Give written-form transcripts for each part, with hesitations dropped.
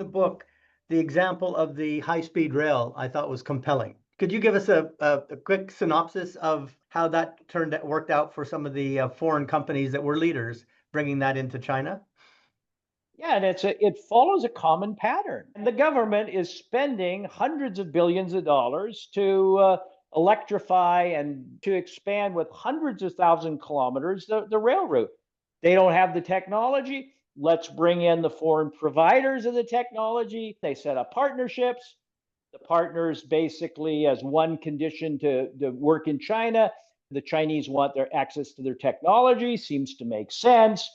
the book, the example of the high-speed rail I thought was compelling. Could you give us a quick synopsis of how that worked out for some of the foreign companies that were leaders bringing that into China? Yeah, and it follows a common pattern. And the government is spending hundreds of billions of dollars to electrify and to expand with hundreds of thousand kilometers the rail route. They don't have the technology. Let's bring in the foreign providers of the technology. They set up partnerships. The partners basically, as one condition to work in China, the Chinese want their access to their technology, seems to make sense.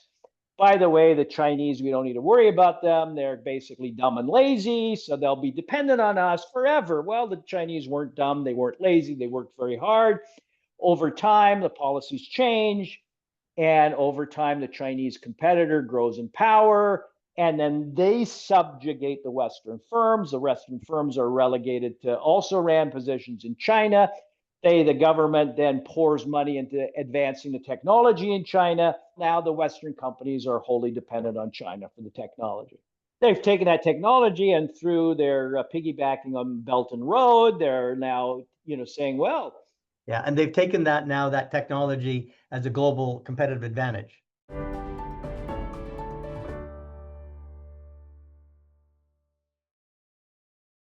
By the way, the Chinese, we don't need to worry about them. They're basically dumb and lazy, so they'll be dependent on us forever. Well, the Chinese weren't dumb, they weren't lazy, they worked very hard. Over time, the policies change, and over time, the Chinese competitor grows in power, and then they subjugate the Western firms. The Western firms are relegated to also ran positions in China. The government then pours money into advancing the technology in China. Now the Western companies are wholly dependent on China for the technology. They've taken that technology and through their piggybacking on Belt and Road, they're now saying, well, Yeah, and they've taken that now, that technology, as a global competitive advantage.